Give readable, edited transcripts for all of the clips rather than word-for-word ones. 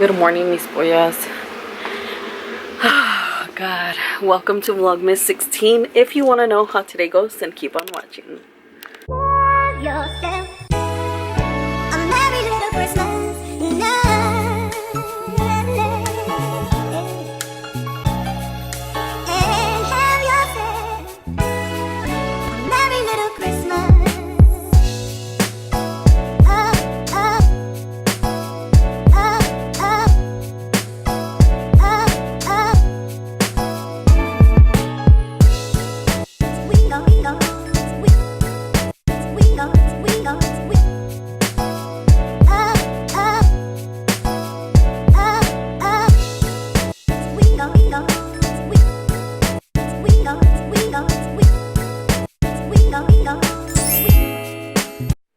Good morning, mis pollas. Oh, God. Welcome to Vlogmas 16. If you want to know how today goes, then keep on watching. Yourself a merry little Christmas night. And have yourself a merry little Christmas.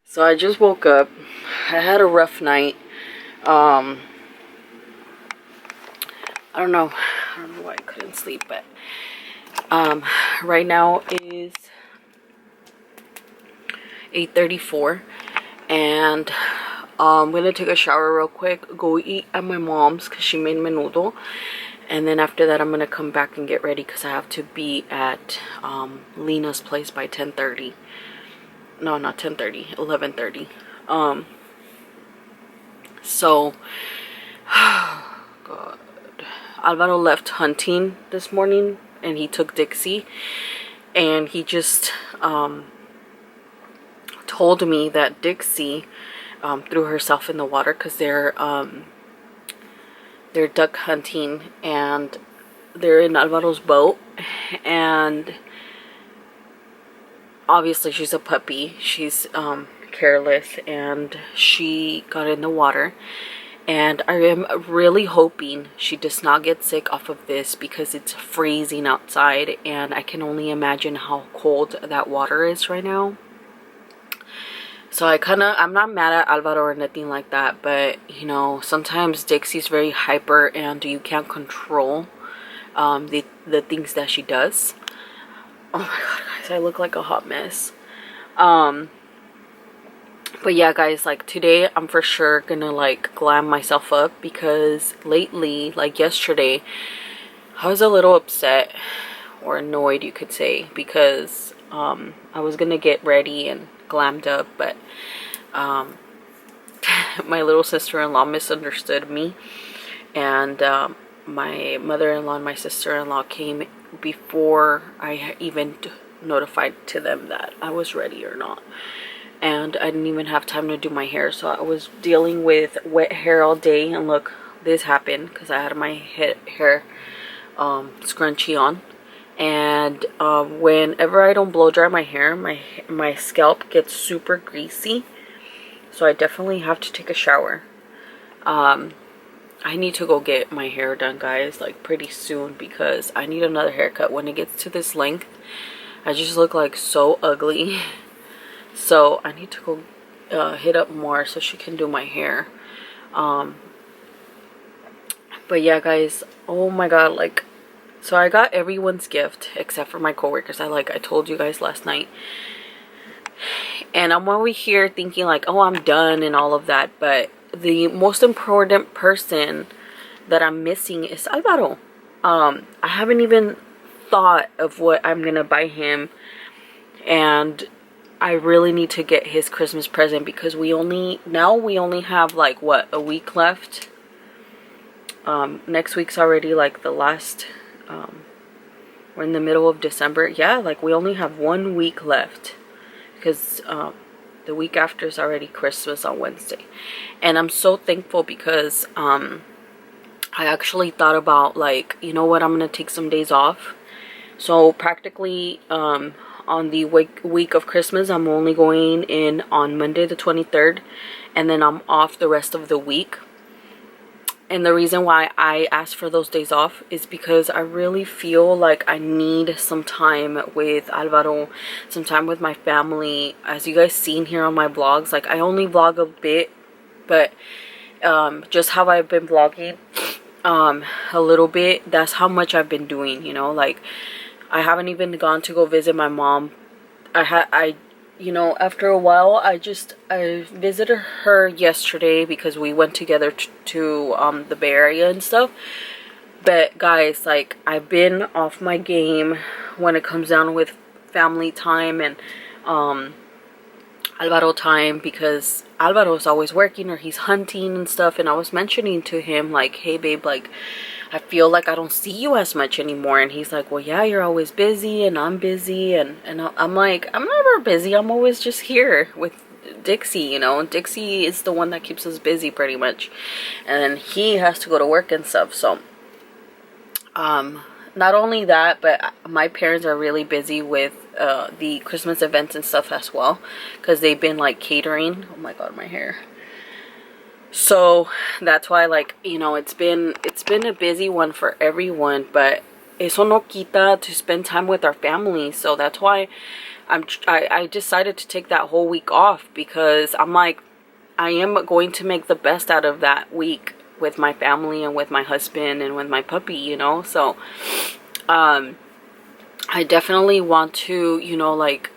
So I just woke up. I had a rough night. I don't know why I couldn't sleep, but right now is 8:34 and I'm gonna take a shower real quick, go eat at my mom's because she made menudo, and then after that I'm gonna come back and get ready because I have to be at Lina's place by 10:30. No, not 10:30, 11:30. So God, Alvaro left hunting this morning and he took Dixie, and he just told me that Dixie threw herself in the water because they're duck hunting and they're in Alvaro's boat, and obviously she's a puppy, she's careless, and she got in the water. And I am really hoping she does not get sick off of this because it's freezing outside and I can only imagine how cold that water is right now. So I'm not mad at Alvaro or anything like that, but you know, sometimes Dixie's very hyper and you can't control the things that she does. Oh my god, guys, I look like a hot mess. But yeah, guys, like today I'm for sure gonna like glam myself up because lately, like yesterday, I was a little upset or annoyed, you could say, because I was gonna get ready and glammed up, but my little sister-in-law misunderstood me, and my mother-in-law and my sister-in-law came before I even notified to them that I was ready or not, and I didn't even have time to do my hair, so I was dealing with wet hair all day. And look, this happened because I had my hair scrunchie on, and whenever I don't blow dry my hair, my scalp gets super greasy, so I definitely have to take a shower. I need to go get my hair done, guys, like pretty soon, because I need another haircut. When it gets to this length, I just look like so ugly. So I need to go hit up more so she can do my hair. But yeah, guys, oh my god, like, so I got everyone's gift except for my coworkers. I told you guys last night, and I'm over here thinking like, oh, I'm done and all of that, but the most important person that I'm missing is Alvaro. I haven't even thought of what I'm gonna buy him, and I really need to get his Christmas present because we only have like what, a week left. Next week's already like the last, we're in the middle of December. Yeah, like we only have 1 week left because the week after is already Christmas on Wednesday. And I'm so thankful because I actually thought about, like, you know what, I'm gonna take some days off. So practically on the week of Christmas, I'm only going in on Monday the 23rd, and then I'm off the rest of the week. And the reason why I asked for those days off is because I really feel like I need some time with Alvaro, some time with my family. As you guys seen here on my vlogs, like I only vlog a bit, but just how I've been vlogging a little bit, that's how much I've been doing, you know. Like I haven't even gone to go visit my mom. I you know, after a while, I visited her yesterday because we went together to the Bay Area and stuff. But guys, like, I've been off my game when it comes down with family time and Alvaro time, because Alvaro's always working or he's hunting and stuff. And I was mentioning to him, like, hey babe, like, I feel like I don't see you as much anymore. And he's like, well, yeah, you're always busy and I'm busy. And I'm like, I'm never busy. I'm always just here with Dixie, you know. Dixie is the one that keeps us busy pretty much. And then he has to go to work and stuff. So, not only that, but my parents are really busy with the Christmas events and stuff as well. Because they've been like catering. Oh my God, my hair. So that's why, like, you know, it's been a busy one for everyone, but eso no quita to spend time with our family. So that's why I decided to take that whole week off, because I'm like, I am going to make the best out of that week with my family and with my husband and with my puppy, you know. So I definitely want to, you know, like,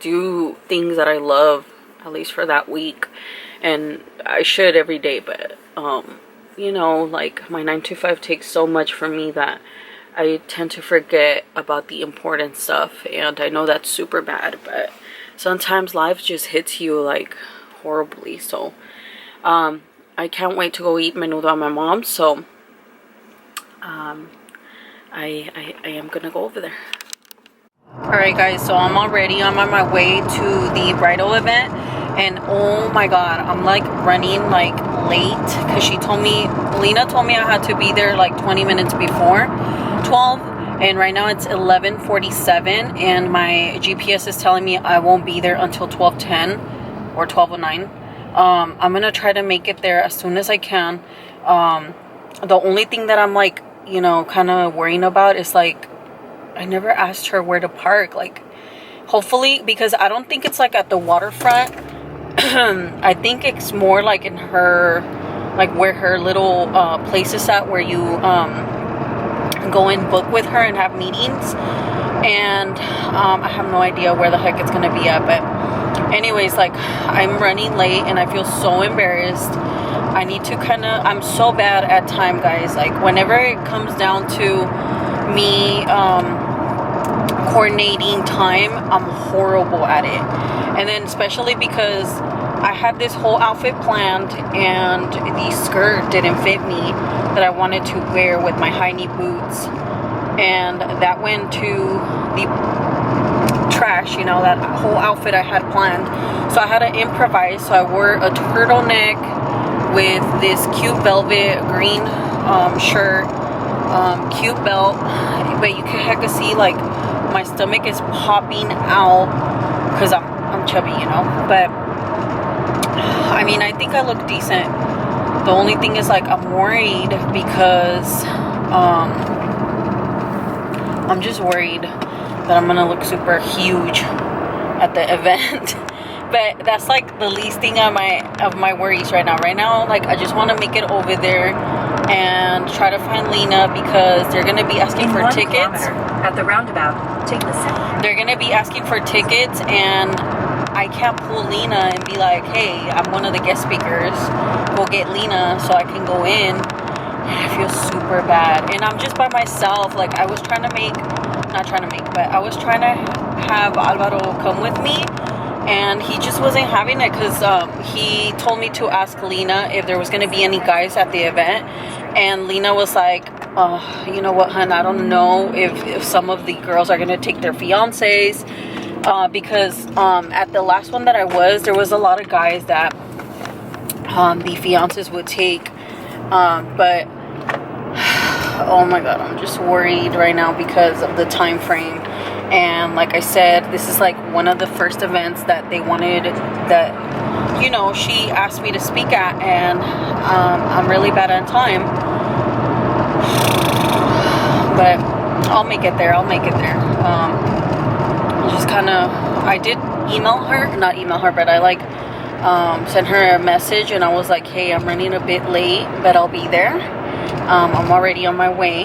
do things that I love at least for that week. And I should every day, but you know, like, my 9 to 5 takes so much from me that I tend to forget about the important stuff. And I know that's super bad, but sometimes life just hits you like horribly. So I can't wait to go eat menudo at my mom's. So I am gonna go over there. Alright guys, so I'm already on my way to the bridal event. And oh my God, I'm like running like late, because she told me, Lena told me I had to be there like 20 minutes before 12, and right now it's 11:47, and my GPS is telling me I won't be there until 12:10 or 12:09. I'm gonna try to make it there as soon as I can. The only thing that I'm like, you know, kind of worrying about is like, I never asked her where to park. Like, hopefully, because I don't think it's like at the waterfront. I think it's more like in her, like where her little place is at, where you go and book with her and have meetings. And I have no idea where the heck it's gonna be at. But anyways, like, I'm running late and I feel so embarrassed. I need to I'm so bad at time, guys. Like, whenever it comes down to me coordinating time, I'm horrible at it. And then especially because I had this whole outfit planned and the skirt didn't fit me that I wanted to wear with my high knee boots, and that went to the trash, you know, that whole outfit I had planned. So I had to improvise. So I wore a turtleneck with this cute velvet green shirt, cute belt, but you can heck see like my stomach is popping out because I'm chubby, you know. But I mean, I think I look decent. The only thing is, like, I'm worried because I'm just worried that I'm gonna look super huge at the event. But that's like the least thing of my worries right now. Right now, like, I just want to make it over there and try to find Lena, because they're gonna be asking for tickets at the roundabout. Take the second. They're gonna be asking for tickets, and I can't pull Lena and be like, hey, I'm one of the guest speakers, go get Lena so I can go in. And I feel super bad. And I'm just by myself. Like, I was trying to I was trying to have Alvaro come with me, and he just wasn't having it, because he told me to ask Lena if there was going to be any guys at the event. And Lena was like, you know what, hun, I don't know if some of the girls are going to take their fiancés. Because at the last one that there was a lot of guys that the fiancés would take. But oh my God, I'm just worried right now because of the time frame. And like I said, this is like one of the first events that they wanted, that, you know, she asked me to speak at, and I'm really bad on time. But I'll make it there. Just kind of, I did not email her, but I like sent her a message, and I was like, hey, I'm running a bit late, but I'll be there. I'm already on my way.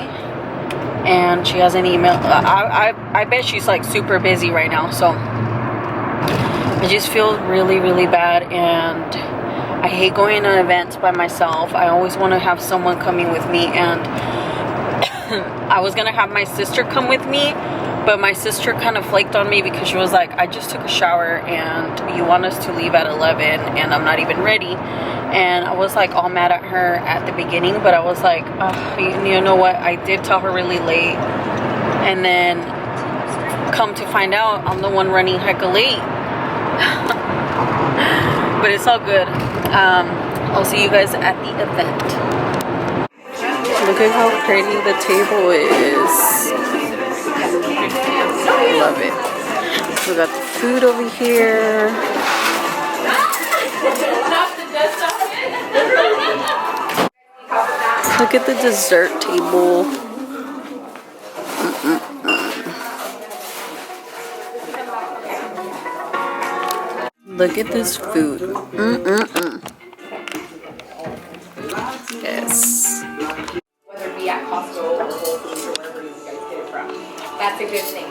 And she hasn't emailed. I bet she's like super busy right now. So I just feel really, really bad, and I hate going to events by myself. I always want to have someone coming with me, and I was gonna have my sister come with me, but my sister kind of flaked on me because she was like, I just took a shower and you want us to leave at 11 and I'm not even ready. And I was like all mad at her at the beginning, but I was like, you know what, I did tell her really late, and then come to find out I'm the one running hecka late. But it's all good. I'll see you guys at the event. Look at how pretty the table is. I love it. We got the food over here. Look at the dessert table. Look at this food. Yes. Whether it be at Costco or Whole Foods or wherever you guys get it from. That's a good thing.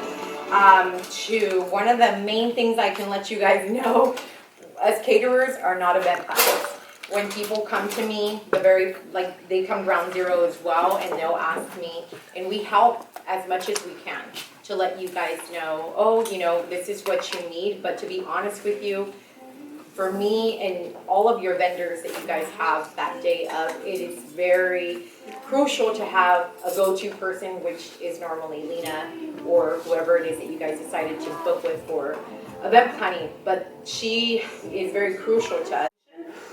One of the main things I can let you guys know, as caterers are not event planners. When people come to me, they come ground zero as well, and they'll ask me, and we help as much as we can to let you guys know, oh, you know, this is what you need. But to be honest with you, for me and all of your vendors that you guys have that day of, it is very crucial to have a go-to person, which is normally Lena or whoever it is that you guys decided to book with for event planning. But she is very crucial to us.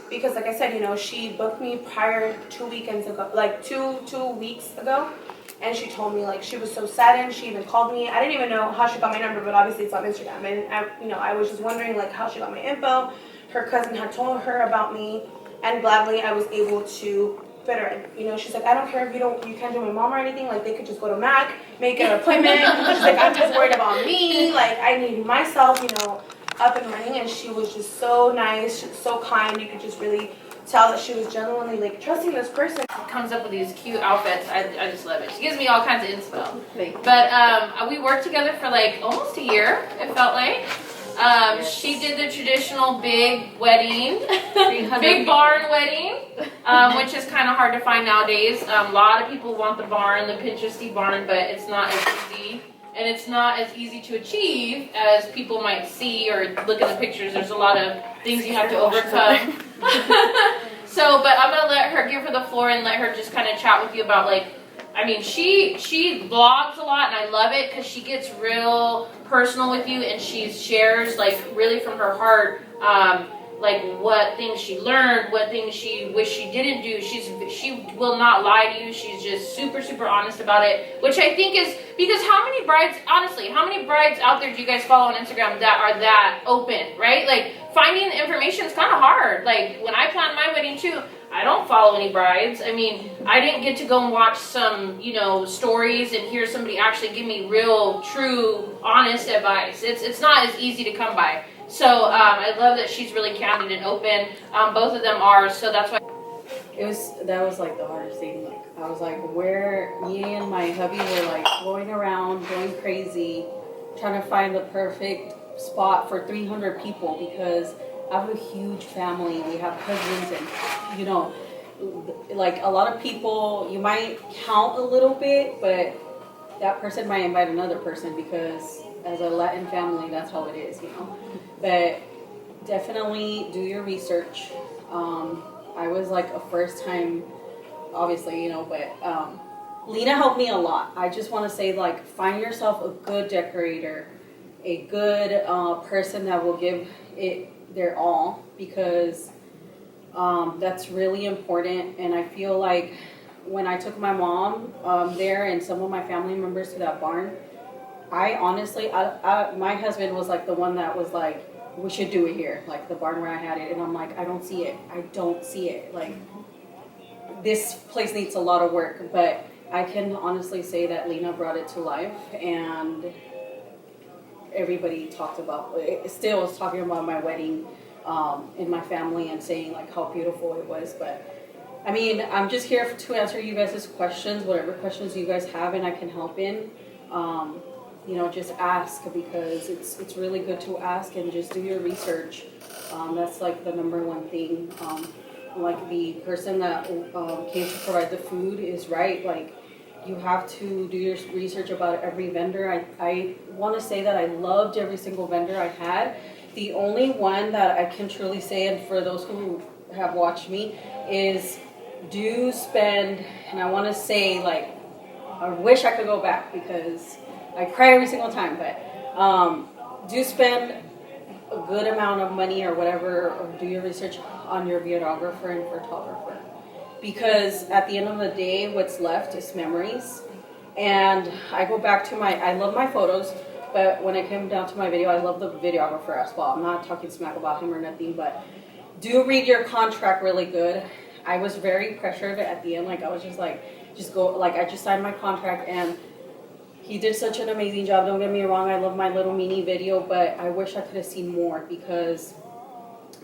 Because like I said, you know, she booked me prior 2 weekends ago, like two weeks ago. And she told me, like, she was so saddened. She even called me. I didn't even know how she got my number, but obviously it's on Instagram. And I was just wondering, like, how she got my info. Her cousin had told her about me, and gladly I was able to fit her in. You know, she's like, I don't care if you can't do my mom or anything. Like, they could just go to Mac, make an appointment. She's like, I'm just worried about me. Like, I need myself, you know, up and running. And she was just so nice, so kind. You could just really tell that she was genuinely, like, trusting this person. Comes up with these cute outfits. I just love it. She gives me all kinds of inspo. But we worked together for like almost a year, it felt like. She did the traditional big wedding, big barn wedding, which is kind of hard to find nowadays. A lot of people want the barn, the Pinteresty barn, but it's not as easy. And it's not as easy to achieve as people might see or look at the pictures. There's a lot of things you have to overcome. So, but I'm gonna let her give her the floor and let her just kind of chat with you about, like, I mean, she vlogs a lot, and I love it because she gets real personal with you, and she shares, like, really from her heart, like what things she learned, what things she wished she didn't do. She will not lie to you. She's just super, super honest about it, which I think is because how many brides out there do you guys follow on Instagram that are that open, right? Like, finding the information is kind of hard. Like, when I planned my wedding too, I don't follow any brides. I mean, I didn't get to go and watch some, you know, stories and hear somebody actually give me real, true, honest advice. It's not as easy to come by. So I love that she's really candid and open. Both of them are, so that's why. That was like the hardest thing. Like, I was like, me and my hubby were like going around, going crazy, trying to find the perfect spot for 300 people because I have a huge family. We have cousins, and you know, like a lot of people, you might count a little bit, but that person might invite another person because as a Latin family, that's how it is, you know. But definitely do your research. I was like a first time, obviously, you know, but Lena helped me a lot. I just want to say, like, find yourself a good decorator, a good person that will give it their all, because that's really important. And I feel like when I took my mom there and some of my family members to that barn, I honestly, my husband was like the one that was like, we should do it here, like the barn where I had it. And I'm like, I don't see it. Like, this place needs a lot of work. But I can honestly say that Lena brought it to life, and everybody still was talking about my wedding in my family and saying like how beautiful it was. But I mean, I'm just here to answer you guys' questions, whatever questions you guys have and I can help in. just ask, because it's really good to ask and just do your research. That's like the number one thing. Like the person that came to provide the food is right. Like, you have to do your research about every vendor. I want to say that I loved every single vendor I had. The only one that I can truly say, and for those who have watched me, is do spend, and I want to say, like, I wish I could go back because I cry every single time, but do spend a good amount of money or whatever, or do your research on your videographer and photographer. Because at the end of the day, what's left is memories. And I go back to I love my photos, but when it came down to my video, I love the videographer as well. I'm not talking smack about him or nothing, but do read your contract really good. I was very pressured at the end. Like, I was just like, just go, like, I just signed my contract, and he did such an amazing job. Don't get me wrong, I love my little mini video, but I wish I could have seen more, because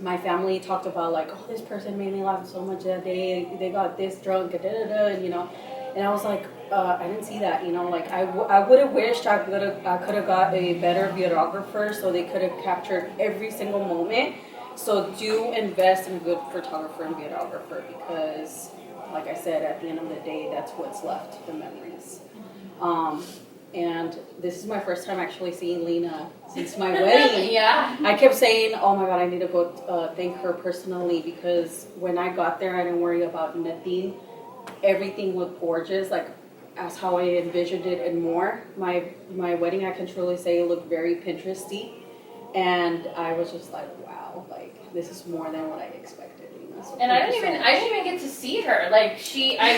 my family talked about, like, oh, this person made me laugh so much that day. They got this drunk, and and I was like, I didn't see that, like, I would have wished I could have got a better videographer so they could have captured every single moment. So do invest in a good photographer and videographer, because, like I said, at the end of the day, that's what's left, the memories. And this is my first time actually seeing Lina since my wedding. Yeah. I kept saying, oh my God, I need to go thank her personally, because when I got there, I didn't worry about nothing. Everything looked gorgeous, like as how I envisioned it and more. My wedding, I can truly say, looked very Pinteresty. And I was just like, wow, like, this is more than what I expected. So And I didn't even get to see her. Like,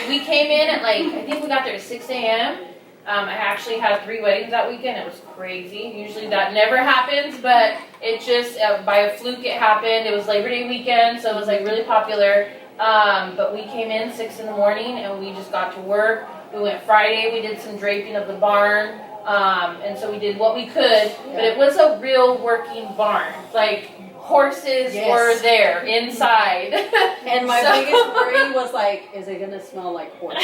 we came in at, like, I think we got there at 6 a.m. I actually had 3 weddings that weekend. It was crazy. Usually that never happens, but it just, by a fluke, it happened. It was Labor Day weekend, so it was, like, really popular. But we came in 6 in the morning, and we just got to work. We went Friday. We did some draping of the barn. And so we did what we could, but it was a real working barn. Like, horses were there inside. And my biggest worry was, like, is it gonna smell like horses?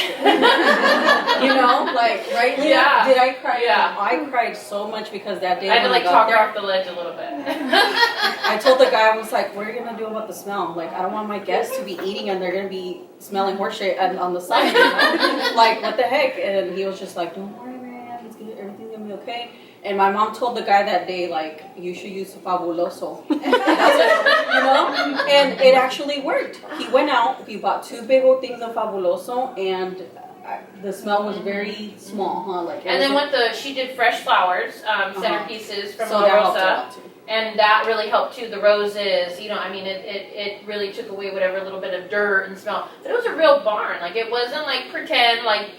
Like, right? Yeah. Did I cry? Yeah. I cried so much because that day I had to, like, got talk her there, off the ledge a little bit. I told the guy, I was like, what are you gonna do about the smell? Like, I don't want my guests to be eating and they're gonna be smelling horse shit on the side. Like, what the heck? And he was just like, don't worry, man, everything's gonna be okay. And my mom told the guy that day, like, you should use Fabuloso. That's it, And it actually worked. He went out, he bought 2 big old things of Fabuloso, and the smell was very small, huh? Like, and then she did fresh flowers, centerpieces from so La that helped a Rosa. lot too. And that really helped too. The roses, it really took away whatever little bit of dirt and smell. But it was a real barn. Like, it wasn't like pretend, like,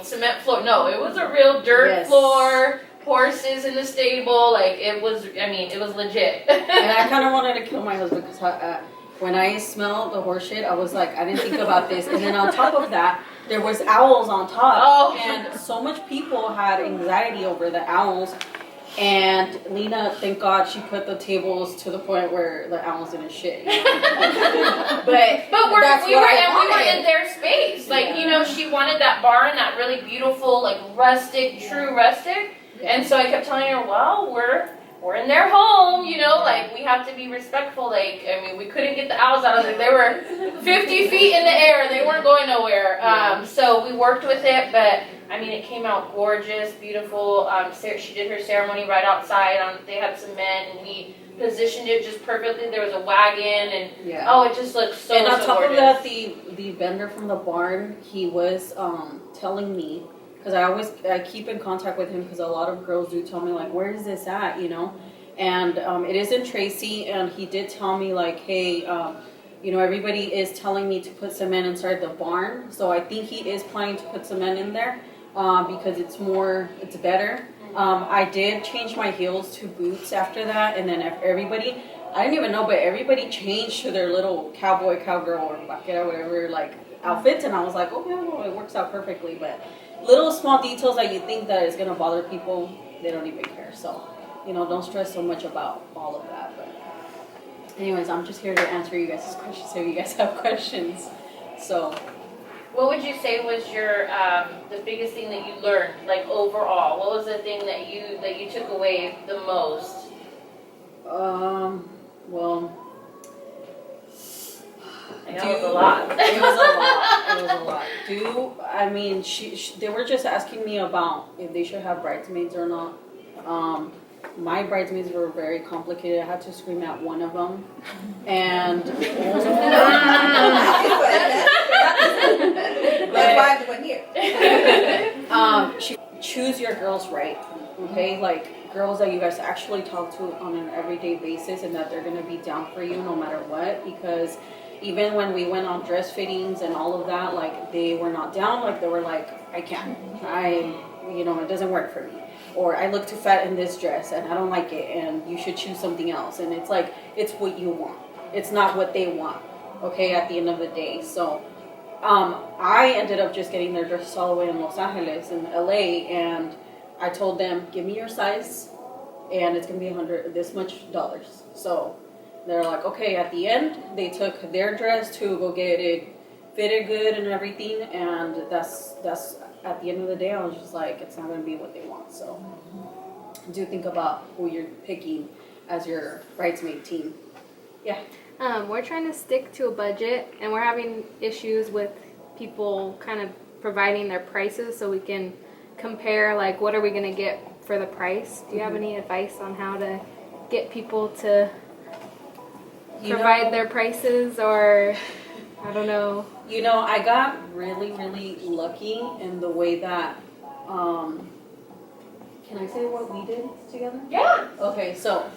cement floor. No, it was a real dirt floor. Horses in the stable, like, it was legit. And I kind of wanted to kill my husband, because when I smelled the horse shit, I was like, I didn't think about this. And then on top of that, there was owls on top. Oh. And so much people had anxiety over the owls. And Lina, thank God, she put the tables to the point where the owls didn't shit. But we were in their space. Like, she wanted that barn, that really beautiful, like, true rustic. Yeah. And so I kept telling her, well, we're in their home, like, we have to be respectful. Like, we couldn't get the owls out of there. They were 50 feet in the air. They weren't going nowhere. So we worked with it, but it came out gorgeous, beautiful. She did her ceremony right outside. They had cement, and we positioned it just perfectly. There was a wagon, and it just looked so gorgeous. And on top of that, the vendor from the barn, he was telling me, because I keep in contact with him, because a lot of girls do tell me, like, where is this at, And it is in Tracy, and he did tell me, like, hey, everybody is telling me to put cement inside the barn. So I think he is planning to put cement in there, because it's better. I did change my heels to boots after that, and then everybody, I didn't even know, but everybody changed to their little cowboy, cowgirl, or vaquera, whatever, like, outfits, and I was like, oh yeah, it works out perfectly. But little small details that you think that is gonna bother people, they don't even care. So, don't stress so much about all of that. But anyways, I'm just here to answer you guys' questions, so you guys have questions. So, What would you say was your the biggest thing that you learned, like overall? What was the thing that you took away the most? Well, I know it was a lot. It was a lot. It was a lot. I mean, they were just asking me about if they should have bridesmaids or not. My bridesmaids were very complicated. I had to scream at one of them, and That's why I went here. choose your girls right, okay? Like girls that you guys actually talk to on an everyday basis, and that they're gonna be down for you no matter what. Because even when we went on dress fittings and all of that, like they were not down. Like they were like, I can't. It doesn't work for me. Or I look too fat in this dress and I don't like it, and you should choose something else. And it's like, it's what you want. It's not what they want, okay, at the end of the day. So I ended up just getting their dresses all the way in Los Angeles and LA, and I told them, give me your size and it's going to be this much dollars. So they're like, okay. At the end, they took their dress to go get it fitted good and everything, and that's at the end of the day, I was just like, it's not going to be what they want. So do think about who you're picking as your bridesmaid team. Yeah. We're trying to stick to a budget, and we're having issues with people kind of providing their prices so we can compare, like, what are we going to get for the price? Do you have any advice on how to get people to provide their prices, or I don't know? I got really, really lucky in the way that, can I say what we did together? Yeah. Okay, so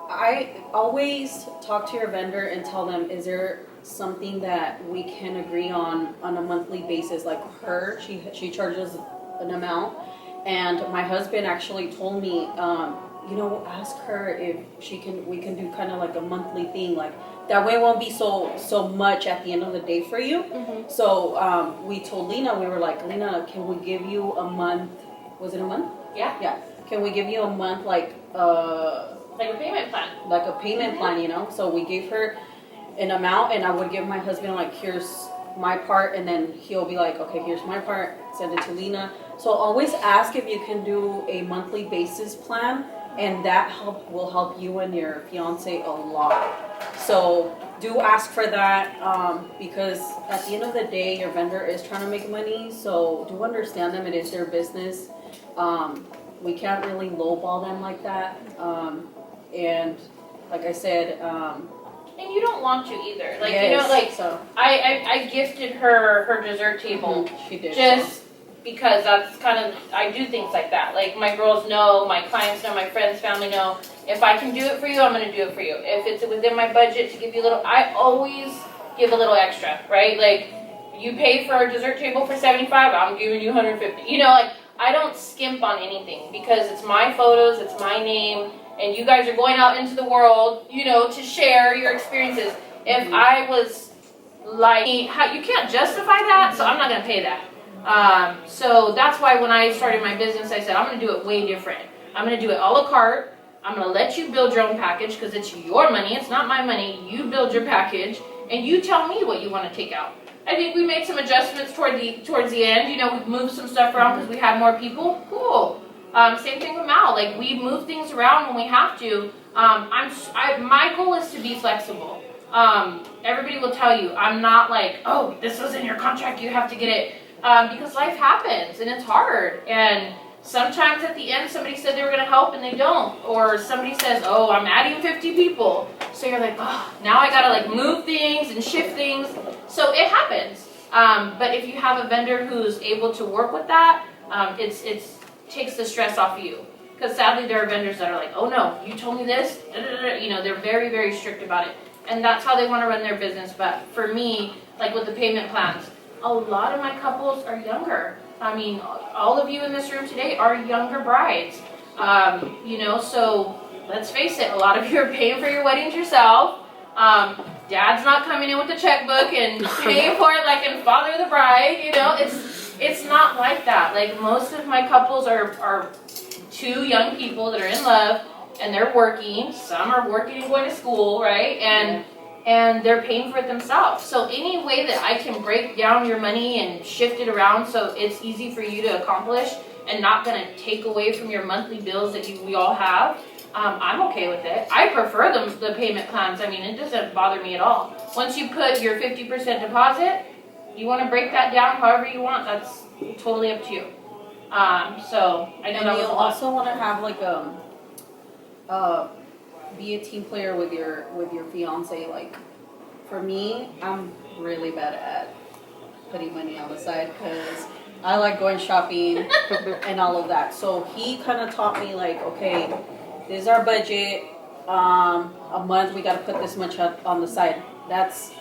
I always talk to your vendor and tell them, is there something that we can agree on a monthly basis? Like she charges an amount, and my husband actually told me, ask her if we can do kind of like a monthly thing, like that way it won't be so much at the end of the day for you. Mm-hmm. So we told Lina, we were like, Lina, can we give you a month? Was it a month? Yeah. Yeah. Can we give you a month like a payment plan? Like a payment plan, So we gave her an amount, and I would give my husband like, here's my part, and then he'll be like, okay, here's my part, send it to Lina. So always ask if you can do a monthly basis plan, and that will help you and your fiance a lot. So do ask for that, because at the end of the day, your vendor is trying to make money. So do understand them. It is their business. We can't really lowball them like that. And like I said, and you don't want to either. Like, yes, I gifted her dessert table. She did. Just because that's kind of, I do things like that. Like, my girls know, my clients know, my friends, family know. If I can do it for you, I'm going to do it for you. If it's within my budget to give you a little, I always give a little extra, right? Like, you pay for a dessert table for $75, I'm giving you $150. I don't skimp on anything, because it's my photos, it's my name, and you guys are going out into the world, to share your experiences. If I was like, you can't justify that, so I'm not going to pay that. So that's why when I started my business, I said, I'm going to do it way different. I'm going to do it a la carte. I'm going to let you build your own package, because it's your money. It's not my money. You build your package, and you tell me what you want to take out. I think we made some adjustments towards the end. We've moved some stuff around because we had more people. Cool. Same thing with Mal. Like, we move things around when we have to. My goal is to be flexible. Everybody will tell you, I'm not like, oh, this was in your contract, you have to get it. Because life happens, and it's hard. And sometimes at the end, somebody said they were going to help, and they don't. Or somebody says, oh, I'm adding 50 people. So you're like, oh, now I got to move things and shift things. So it happens. But if you have a vendor who's able to work with that, it takes the stress off of you. Because sadly, there are vendors that are like, oh no, you told me this. They're very, very strict about it. And that's how they want to run their business. But for me, like with the payment plans, a lot of my couples are younger. I mean, all of you in this room today are younger brides. So let's face it, a lot of you are paying for your weddings yourself. Dad's not coming in with the checkbook and paying for it like in Father of the Bride. It's not like that. Like, most of my couples are two young people that are in love, and they're working. Some are working and going to school, right? And and they're paying for it themselves. So any way that I can break down your money and shift it around so it's easy for you to accomplish and not gonna take away from your monthly bills that we all have, I'm okay with it. I prefer the payment plans. I mean, it doesn't bother me at all. Once you put your 50% deposit, you want to break that down however you want. That's totally up to you. So I know that was a lot. Also want to have like be a team player with your fiance. Like for me, I'm really bad at putting money on the side because I like going shopping and all of that. So he kind of taught me like, okay, this is our budget. A month we got to put this much on the side. That's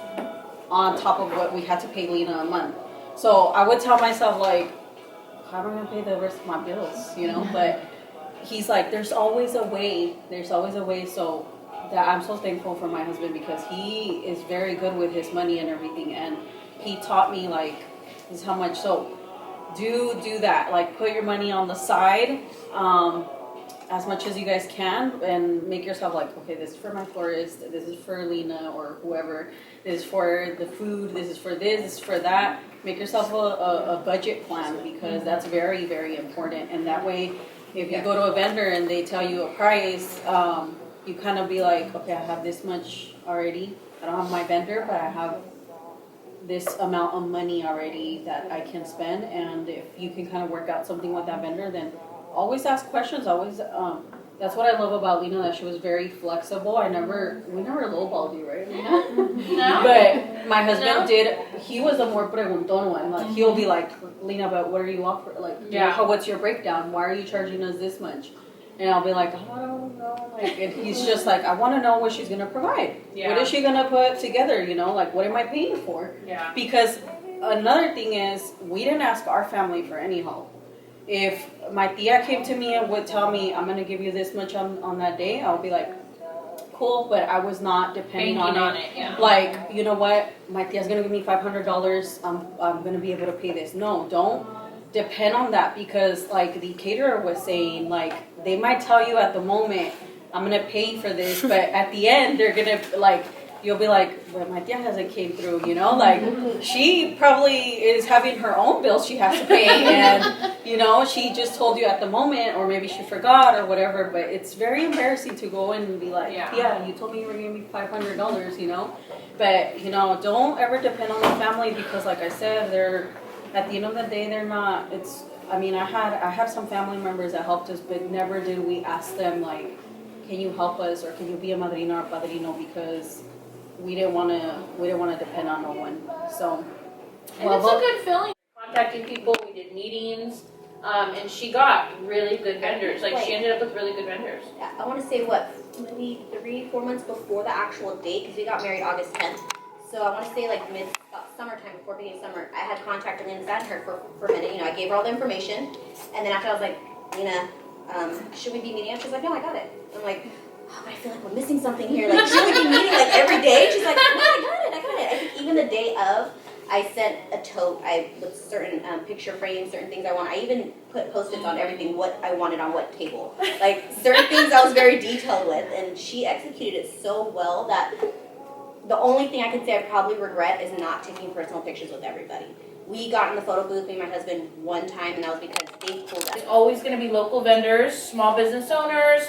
on top of what we had to pay Lena a month. So I would tell myself like, how am I gonna pay the rest of my bills, you know? But he's like, there's always a way. There's always a way. So that I'm so thankful for my husband because he is very good with his money and everything. And he taught me like, this is how much. So do that. Like put your money on the side. As much as you guys can and make yourself like, okay, this is for my florist, this is for Lena or whoever, this is for the food, this is for this is for that. Make yourself a budget plan because that's very, very important. And that way, if you go to a vendor and they tell you a price, you kind of be like, okay, I have this much already. I don't have my vendor, but I have this amount of money already that I can spend. And if you can kind of work out something with that vendor, then always ask questions. Always, that's what I love about Lena, that she was very flexible. We never lowballed you, right, Lena? No. But my husband did. He was a more pregunton one. Like he'll be like, Lena, but what are you offering? Like, what's your breakdown? Why are you charging us this much? And I'll be like, I don't know. Like, and he's just like, I want to know what she's gonna provide. Yeah. What is she gonna put together? You know, like what am I paying for? Yeah. Because another thing is, we didn't ask our family for any help. If my tia came to me and would tell me, I'm going to give you this much on that day, I'll be like, cool, but I was not depending on it. Yeah. Like, you know what, my tia's going to give me $500, I'm going to be able to pay this. No, don't depend on that because, like the caterer was saying, like, they might tell you at the moment, I'm going to pay for this, but at the end, they're going to, like, you'll be like, well, my tia hasn't came through, you know? Like, she probably is having her own bills she has to pay, and, you know, she just told you at the moment, or maybe she forgot or whatever, but it's very embarrassing to go in and be like, yeah, you told me you were giving me $500, you know? But, you know, don't ever depend on the family because, like I said, at the end of the day, they're not, I mean, I had some family members that helped us, but never did we ask them, like, can you help us, or can you be a madrina or padrino, because we didn't want to depend on no one. So, and it's a good feeling contacting people. We did meetings, and she got really good vendors. Like she ended up with really good vendors. I want to say maybe 3-4 months before the actual date, because we got married August 10th. So I want to say like summertime, before beginning of summer, I had contacted Lena. I hadn't heard for a minute. You know, I gave her all the information, and then after I was like, Lena, should we be meeting up? She's like, no, I got it. I'm like, oh, but I feel like we're missing something here. Like, should we be meeting like every day? She's like, no, I got it. I think even the day of, I sent a tote with certain picture frames, certain things I want. I even put Post-its on everything, what I wanted on what table. Like, certain things I was very detailed with, and she executed it so well that the only thing I can say I probably regret is not taking personal pictures with everybody. We got in the photo booth, me and my husband, one time, and that was because they pulled us. It's always going to be local vendors, small business owners.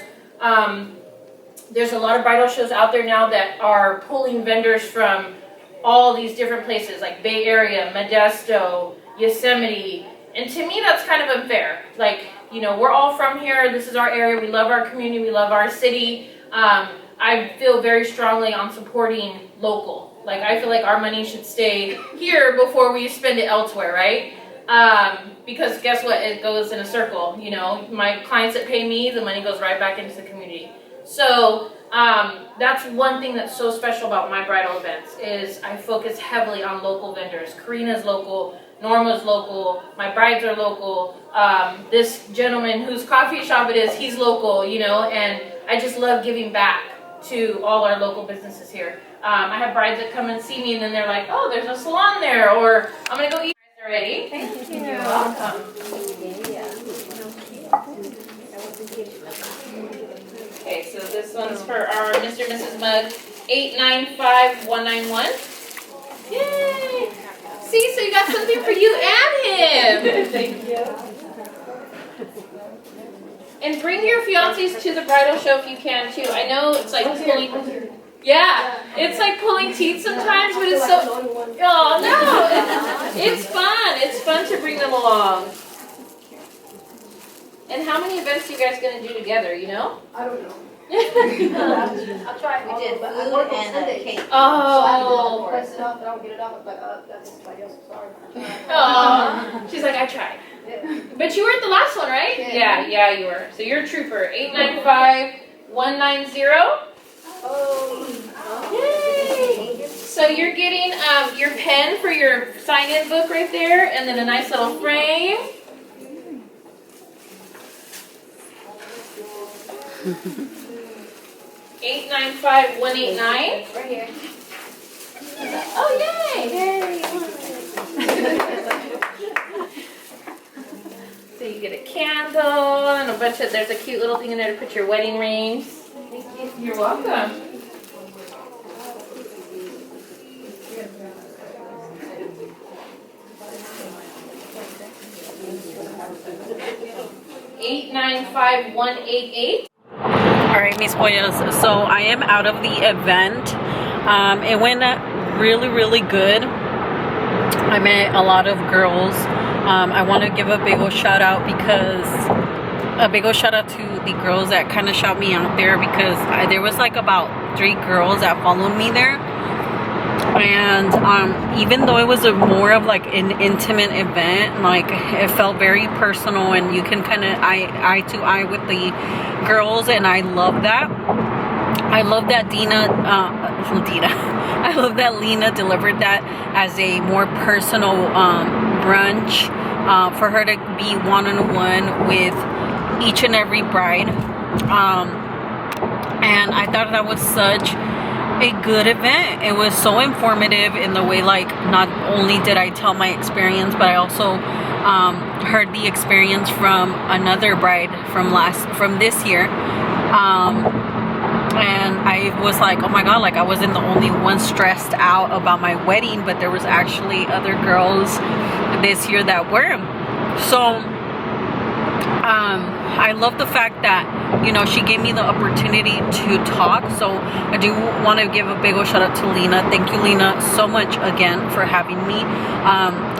There's a lot of bridal shows out there now that are pulling vendors from all these different places, like Bay Area, Modesto, Yosemite. And to me, that's kind of unfair. Like, you know, we're all from here. This is our area. We love our community. We love our city. I feel very strongly on supporting local. Like, I feel like our money should stay here before we spend it elsewhere, right? Because guess what? It goes in a circle. You know, my clients that pay me, the money goes right back into the community. So that's one thing that's so special about my bridal events is I focus heavily on local vendors. Karina's local, Norma's local, my brides are local. This gentleman whose coffee shop it is, he's local, you know, and I just love giving back to all our local businesses here. I have brides that come and see me and then they're like, oh, there's a salon there, or I'm going to go eat already. Thank you. You're welcome. Okay, so this one's for our Mr. and Mrs. Mug. 895191. Yay! See, so you got something for you and him. Thank you. And bring your fiancés to the bridal show if you can too. I know it's like pulling. Yeah, it's like pulling teeth sometimes, but it's so. Oh no, it's fun. It's fun to bring them along. And how many events are you guys gonna do together? You know? I don't know. I'll try. We did food and cake. Oh. Press it off, I don't get it off, but that's somebody else. Sorry. Oh. She's like, I tried. But you were at the last one, right? Yeah, you were. So you're a trooper. 895190. Yay! So you're getting your pen for your sign-in book right there, and then a nice little frame. Eight 895189. Right here. Oh yay! So you get a candle and a bunch of. There's a cute little thing in there to put your wedding rings. Thank you. You're welcome. Eight 895188. All right, mis pollas. So I am out of the event. It went really, really good. I met a lot of girls. I want to give a big old shout out because a big old shout out to the girls that kind of shout me out there, because there was like about 3 girls that followed me there. And even though it was a more of like an intimate event, like it felt very personal, and you can kind of eye to eye with the girls, and I love that. I love that I love that Lena delivered that as a more personal brunch for her to be one-on-one with each and every bride. And I thought that was such a good event. It was so informative in the way, like, not only did I tell my experience, but I also heard the experience from another bride from this year. And I was like, oh my god, like I wasn't the only one stressed out about my wedding, but there was actually other girls this year that were. So I love the fact that, you know, she gave me the opportunity to talk. So I do want to give a big old shout out to Lena. Thank you, Lena, so much again for having me.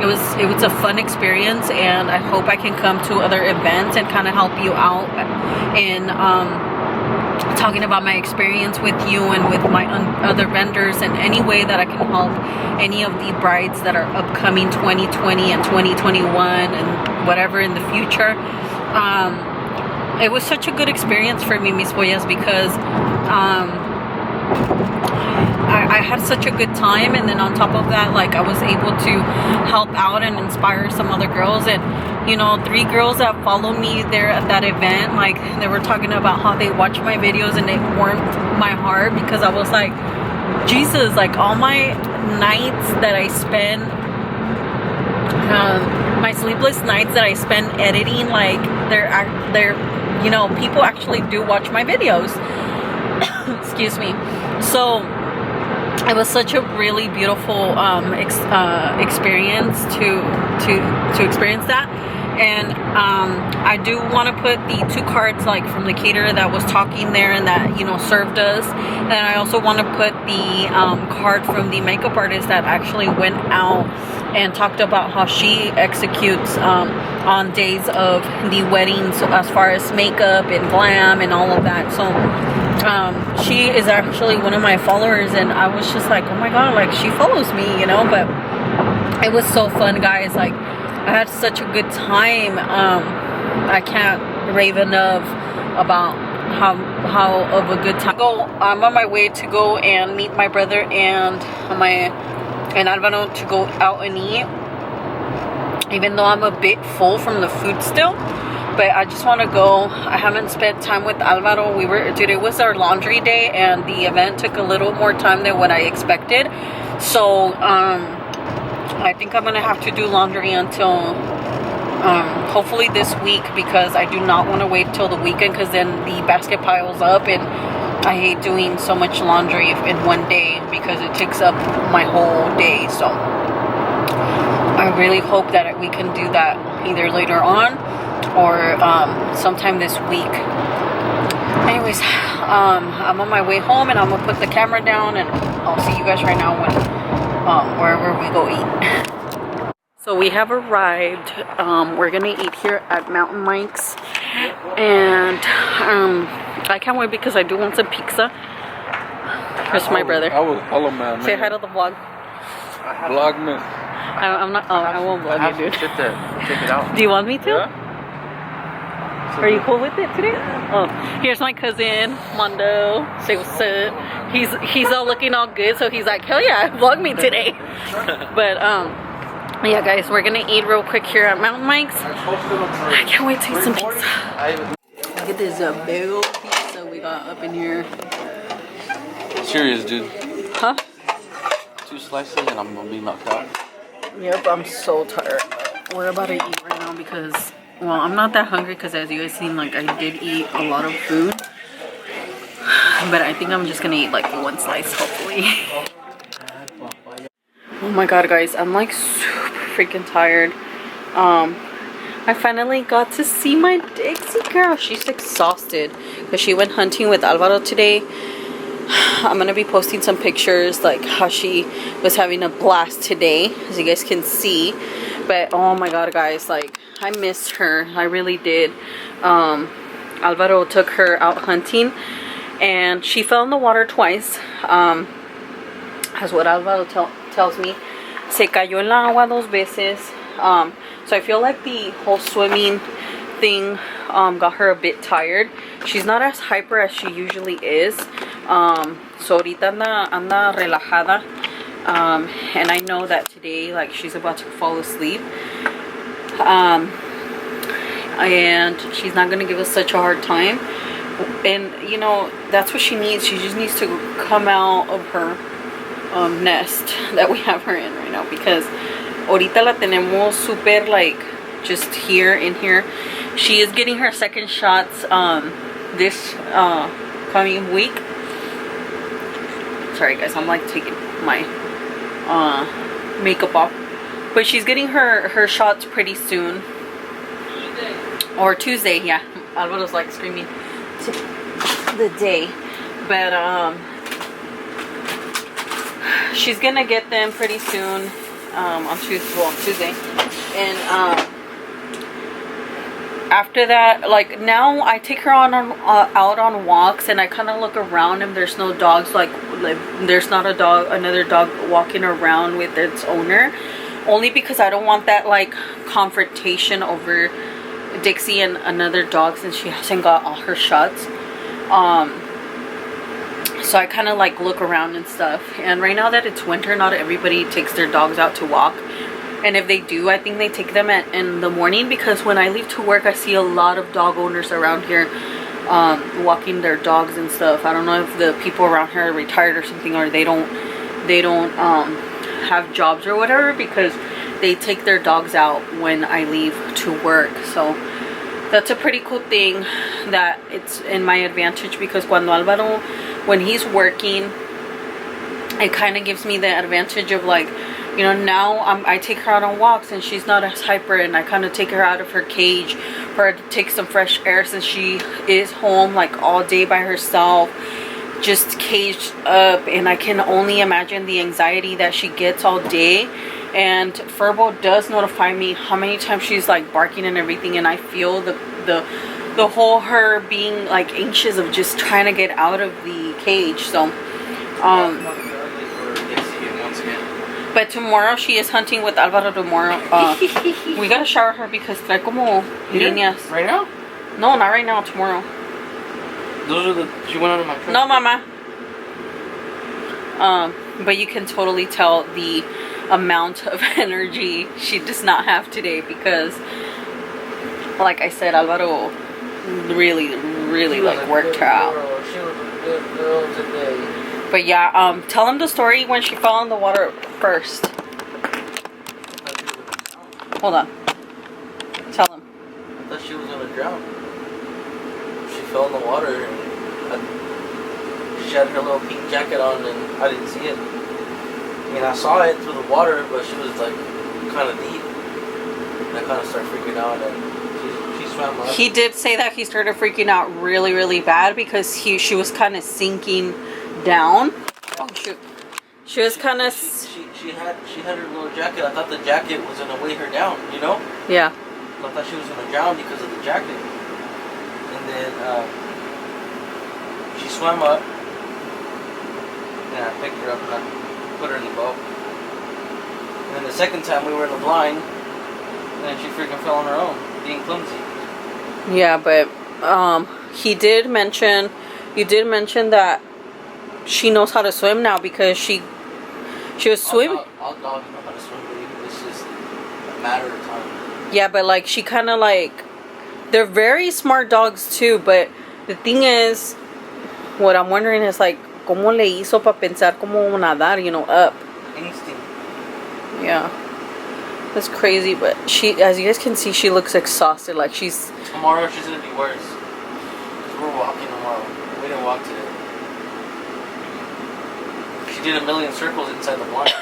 It was a fun experience, and I hope I can come to other events and kind of help you out in talking about my experience with you and with my other vendors, and any way that I can help any of the brides that are upcoming 2020 and 2021 and whatever in the future. It was such a good experience for me, mis pollas, because I had such a good time, and then on top of that, like, I was able to help out and inspire some other girls. And, you know, 3 girls that followed me there at that event, like, they were talking about how they watched my videos, and it warmed my heart, because I was like, Jesus, like, all my nights that I spend, my sleepless nights that I spend editing, like, they're you know, people actually do watch my videos. Excuse me. So it was such a really beautiful experience to experience that. And I do want to put the 2 cards, like, from the caterer that was talking there and that, you know, served us. And I also want to put the card from the makeup artist that actually went out and talked about how she executes on days of the weddings, as far as makeup and glam and all of that. So she is actually one of my followers, and I was just like, oh my god, like, she follows me, you know. But it was so fun, guys. Like, I had such a good time. I can't rave enough about how of a good time. I'm on my way to go and meet my brother and Alvaro to go out and eat, even though I'm a bit full from the food still. But I just want to go. I haven't spent time with Alvaro. Dude, it was our laundry day, and the event took a little more time than what I expected. So I think I'm gonna have to do laundry until hopefully this week, because I do not want to wait till the weekend, because then the basket piles up and I hate doing so much laundry in one day because it takes up my whole day. So I really hope that we can do that either later on or sometime this week. Anyways, I'm on my way home and I'm gonna put the camera down and I'll see you guys right now when wherever we go eat. So we have arrived. We're gonna eat here at Mountain Mike's, and I can't wait because I do want some pizza. Here's my brother. I was hello man. Say hi to the vlog. Vlogmas. I'm not. Oh, I won't vlog you, dude. Check it out. Do you want me to? Yeah. Are you cool with it today? Oh, here's my cousin Mondo. Say what's up. He's all looking all good, so he's like, hell yeah, vlog me today. But yeah, guys, we're gonna eat real quick here at Mountain Mike's. I can't wait to eat some pizza. Look at this big old pizza we got up in here. Serious, dude. Huh? 2 slices and I'm gonna be knocked out. Yep, I'm so tired. We're about to eat right now because, well, I'm not that hungry because as you guys seen, like I did eat a lot of food. But I think I'm just gonna eat like 1 slice, hopefully. Oh my god, guys, I'm like super freaking tired. I finally got to see my Dixie girl. She's exhausted because she went hunting with Alvaro today. I'm gonna be posting some pictures like how she was having a blast today, as you guys can see. But oh my god, guys, like I missed her. I really did. Alvaro took her out hunting and she fell in the water twice. As what Alvaro tells me, se cayó en la agua 2 veces. So I feel like the whole swimming thing got her a bit tired. She's not as hyper as she usually is. So ahorita anda relajada. And I know that today, like, she's about to fall asleep. And she's not gonna give us such a hard time. And you know, that's what she needs. She just needs to come out of her nest that we have her in right now, because ahorita la tenemos super like just here in here. She is getting her second shots this coming week. Sorry guys, I'm like taking my makeup off, but she's getting her shots pretty soon, or Tuesday. Yeah, Alvaro's like screaming the day, but she's gonna get them pretty soon on Tuesday. And after that, like, now I take her out on walks and I kind of look around and there's no dogs, like there's not another dog walking around with its owner, only because I don't want that like confrontation over Dixie and another dog since she hasn't got all her shots. So I kind of like look around and stuff. And right now that it's winter, not everybody takes their dogs out to walk. And if they do, I think they take them in the morning, because when I leave to work, I see a lot of dog owners around here walking their dogs and stuff. I don't know if the people around here are retired or something, or they don't have jobs or whatever, because they take their dogs out when I leave to work. So that's a pretty cool thing that it's in my advantage, because cuando Alvaro, when he's working, it kind of gives me the advantage of, like, you know, now I take her out on walks and she's not as hyper, and I kind of take her out of her cage for her to take some fresh air, since she is home like all day by herself, just caged up. And I can only imagine the anxiety that she gets all day. And Furbo does notify me how many times she's like barking and everything, and I feel the whole her being like anxious of just trying to get out of the cage. So but tomorrow she is hunting with Alvaro tomorrow. We gotta shower her because trae como líneas. Right now? No, not right now, tomorrow. Those are the, she went under my truck. No, mama. But you can totally tell the amount of energy she does not have today, because like I said, Alvaro really like worked her out. She was a good girl today. But yeah, tell him the story when she fell in the water first. Hold on. Tell him. I thought she was gonna drown. She fell in the water and she had her little pink jacket on, and I didn't see it. I mean, I saw it through the water, but she was like kind of deep. And I kind of started freaking out, and she swam up. He did say that he started freaking out really, really bad because she was kind of sinking down. Oh shoot! She was kind of. She had her little jacket. I thought the jacket was gonna weigh her down. You know? Yeah. I thought she was gonna drown because of the jacket. And then she swam up, and I picked her up and I put her in the boat. And then the second time we were in the blind, and then she freaking fell on her own, being clumsy. Yeah, but you did mention that she knows how to swim now because she was swimming. All dogs know how to swim, but it's just a matter of time. Yeah, but like she kind of like, they're very smart dogs too, but the thing is, what I'm wondering is like, ¿cómo le hizo para pensar cómo nadar, you know, up? Instinct. Yeah. That's crazy, but she, as you guys can see, she looks exhausted. Like she's... Tomorrow she's gonna be worse. Because we're walking tomorrow. We didn't walk today. She did a million circles inside the blind.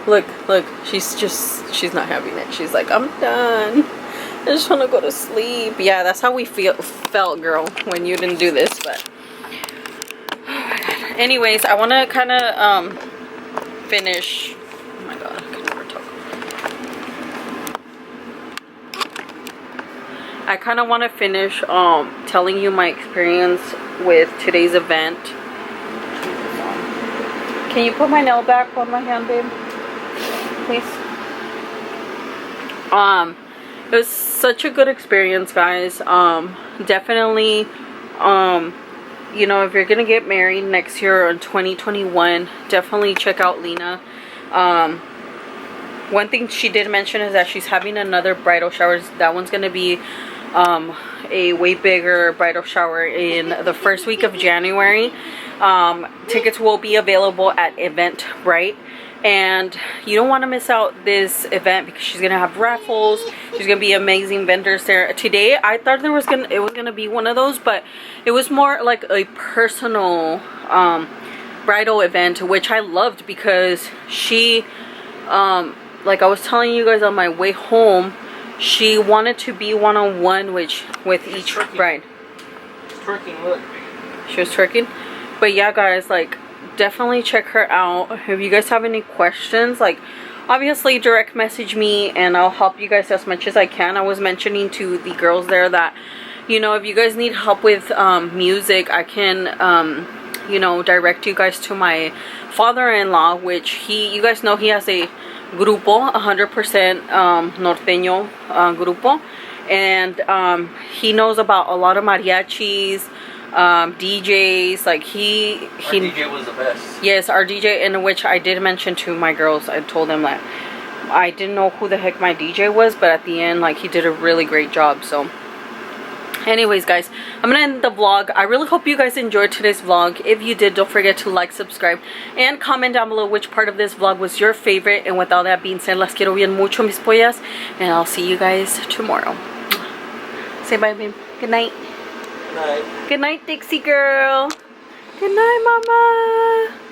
Look, she's not having it. She's like, I'm done. I just want to go to sleep. Yeah, that's how we felt, girl, when you didn't do this, but... Oh my God. Anyways, I want to kind of finish... Oh my God, I can never talk. I kind of want to finish telling you my experience with today's event. Can you put my nail back on my hand, babe? Please. It was such a good experience, guys. Definitely, you know, if you're gonna get married next year in 2021, definitely check out Lina. One thing she did mention is that she's having another bridal shower. That one's gonna be a way bigger bridal shower in the first week of January. Tickets will be available at Eventbrite, and you don't want to miss out this event because she's gonna have raffles. She's gonna be amazing vendors there. Today I thought it was gonna be one of those, but it was more like a personal bridal event, which I loved because she like I was telling you guys on my way home, she wanted to be one-on-one with each bride. She's twerking, look. She was twerking. But yeah, guys, like, definitely check her out. If you guys have any questions, like, obviously direct message me and I'll help you guys as much as I can. I was mentioning to the girls there that, you know, if you guys need help with music, I can you know, direct you guys to my father-in-law, which you guys know he has a grupo, 100% norteño grupo, and he knows about a lot of mariachis, DJs. Like our DJ was the best. Yes, our DJ, in which I did mention to my girls. I told them that I didn't know who the heck my DJ was, but at the end, like, he did a really great job. So anyways, guys, I'm gonna end the vlog. I really hope you guys enjoyed today's vlog. If you did, don't forget to like, subscribe, and comment down below which part of this vlog was your favorite. And with all that being said, las quiero bien mucho, mis pollas, and I'll see you guys tomorrow. Say bye, babe. Good night. Good night. Good night, Dixie girl. Good night, mama.